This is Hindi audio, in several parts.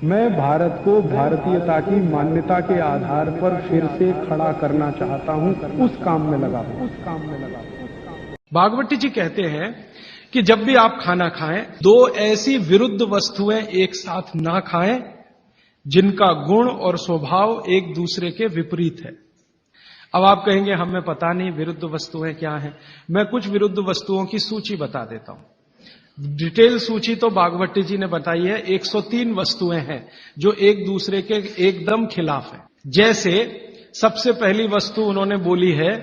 मैं भारत को भारतीयता की मान्यता के आधार पर फिर से खड़ा करना चाहता हूं, उस काम में लगा हूं। भागवती जी कहते हैं कि जब भी आप खाना खाएं, दो ऐसी विरुद्ध वस्तुएं एक साथ ना खाएं जिनका गुण और स्वभाव एक दूसरे के विपरीत है। अब आप कहेंगे हमें पता नहीं विरुद्ध वस्तुएं क्या हैं। मैं कुछ विरुद्ध वस्तुओं की सूची बता देता हूं। डिटेल सूची तो भागवती जी ने बताई है। 103 वस्तुएं हैं जो एक दूसरे के एकदम खिलाफ है। जैसे सबसे पहली वस्तु उन्होंने बोली है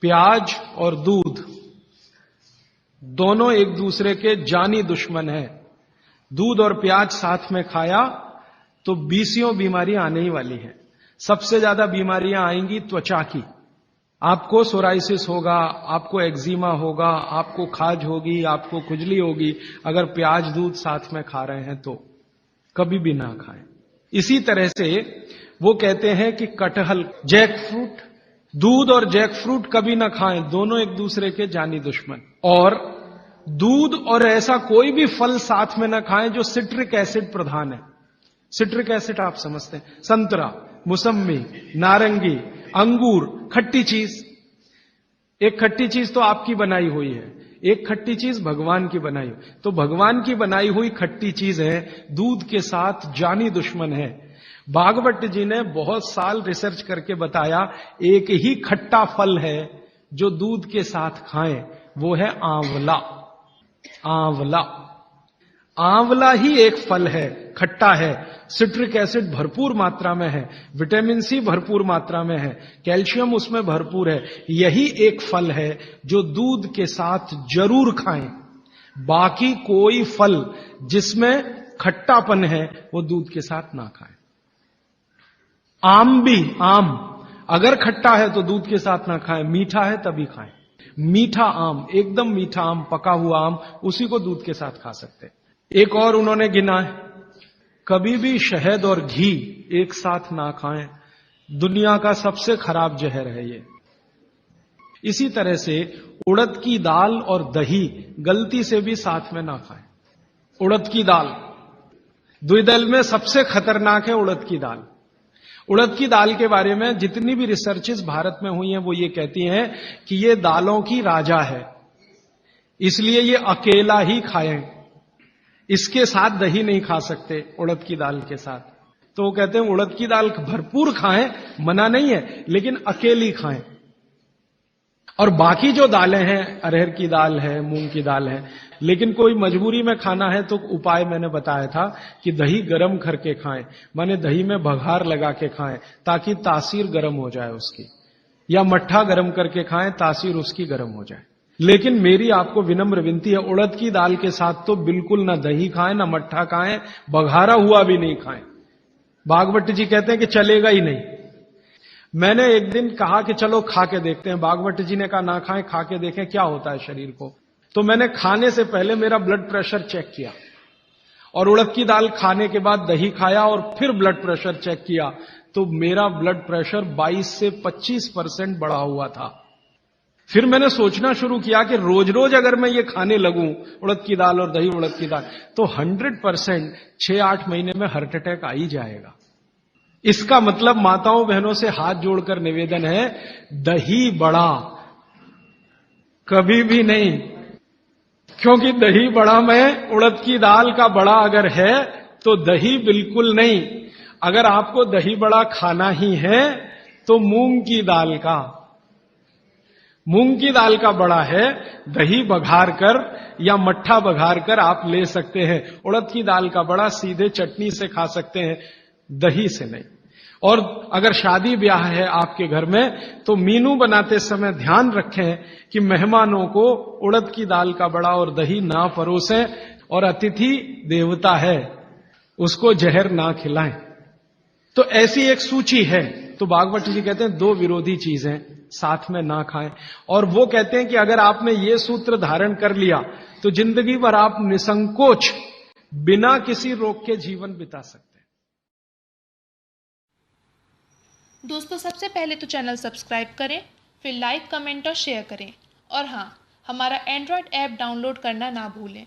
प्याज और दूध, दोनों एक दूसरे के जानी दुश्मन हैं। दूध और प्याज साथ में खाया तो 20 बीमारियां आने ही वाली हैं। सबसे ज्यादा बीमारियां आएंगी त्वचा की। आपको सोराइसिस होगा, आपको एक्जिमा होगा, आपको खाज होगी, आपको खुजली होगी अगर प्याज दूध साथ में खा रहे हैं तो कभी भी ना खाएं। इसी तरह से वो कहते हैं कि कटहल, जैक फ्रूट, दूध और जैक फ्रूट कभी ना खाएं, दोनों एक दूसरे के जानी दुश्मन। और दूध और ऐसा कोई भी फल साथ में ना खाएं जो सिट्रिक एसिड प्रधान है। सिट्रिक एसिड आप समझते हैं, संतरा, मौसम्मी, नारंगी, अंगूर, खट्टी चीज। एक खट्टी चीज तो आपकी बनाई हुई है, एक खट्टी चीज भगवान की बनाई हुई। तो भगवान की बनाई हुई खट्टी चीज है, दूध के साथ जानी दुश्मन है। भागवत जी ने बहुत साल रिसर्च करके बताया एक ही खट्टा फल है जो दूध के साथ खाएं, वो है आंवला। आंवला, आंवला ही एक फल है, खट्टा है, सिट्रिक एसिड भरपूर मात्रा में है, विटामिन सी भरपूर मात्रा में है, कैल्शियम उसमें भरपूर है। यही एक फल है जो दूध के साथ जरूर खाएं। बाकी कोई फल जिसमें खट्टापन है वो दूध के साथ ना खाएं। आम भी, आम अगर खट्टा है तो दूध के साथ ना खाएं, मीठा है तभी खाएं। मीठा आम, एकदम मीठा आम, पका हुआ आम, उसी को दूध के साथ खा सकते हैं। एक और उन्होंने गिना है, कभी भी शहद और घी एक साथ ना खाएं, दुनिया का सबसे खराब जहर है ये। इसी तरह से उड़द की दाल और दही गलती से भी साथ में ना खाएं। उड़द की दाल, द्विदल में सबसे खतरनाक है उड़द की दाल। उड़द की दाल के बारे में जितनी भी रिसर्चेस भारत में हुई हैं वो ये कहती हैं कि ये दालों की राजा है, इसलिए ये अकेला ही खाएं, इसके साथ दही नहीं खा सकते उड़द की दाल के साथ। तो वो कहते हैं उड़द की दाल भरपूर खाएं, मना नहीं है, लेकिन अकेली खाएं। और बाकी जो दालें हैं, अरहर की दाल है, मूंग की दाल है, लेकिन कोई मजबूरी में खाना है तो उपाय मैंने बताया था कि दही गर्म करके खाएं, माने दही में बघार लगा के खाएं ताकि तासीर गर्म हो जाए उसकी, या मट्ठा गर्म करके खाएं तासीर उसकी गर्म हो जाए। लेकिन मेरी आपको विनम्र विनती है, उड़द की दाल के साथ तो बिल्कुल ना दही खाएं, ना मट्ठा खाएं, बघारा हुआ भी नहीं खाएं। भागवत जी कहते हैं कि चलेगा ही नहीं। मैंने एक दिन कहा कि चलो खा के देखते हैं। भागवत जी ने कहा ना खाएं, खा के देखें क्या होता है शरीर को। तो मैंने खाने से पहले मेरा ब्लड प्रेशर चेक किया और उड़द की दाल खाने के बाद दही खाया और फिर ब्लड प्रेशर चेक किया तो मेरा ब्लड प्रेशर 22 से 25% बढ़ा हुआ था। फिर मैंने सोचना शुरू किया कि रोज रोज अगर मैं ये खाने लगूं उड़द की दाल और दही उड़द की दाल तो 100% 6-8 महीने में हार्ट अटैक आ ही जाएगा। इसका मतलब माताओं बहनों से हाथ जोड़कर निवेदन है, दही बड़ा कभी भी नहीं, क्योंकि दही बड़ा में उड़द की दाल का बड़ा अगर है तो दही बिल्कुल नहीं। अगर आपको दही बड़ा खाना ही है तो मूंग की दाल का, मूंग की दाल का बड़ा है, दही बघार कर या मट्ठा बघार कर आप ले सकते हैं। उड़द की दाल का बड़ा सीधे चटनी से खा सकते हैं, दही से नहीं। और अगर शादी ब्याह है आपके घर में तो मीनू बनाते समय ध्यान रखें कि मेहमानों को उड़द की दाल का बड़ा और दही ना परोसें, और अतिथि देवता है उसको जहर ना खिलाएं। तो ऐसी एक सूची है। तो भागवत जी कहते हैं दो विरोधी चीजें साथ में ना खाएं। और वो कहते हैं कि अगर आपने ये सूत्र धारण कर लिया तो जिंदगी भर आप निसंकोच बिना किसी रोग के जीवन बिता सकते हैं। दोस्तों, सबसे पहले तो चैनल सब्सक्राइब करें, फिर लाइक, कमेंट और शेयर करें। और हाँ, हमारा एंड्रॉयड ऐप डाउनलोड करना ना भूलें।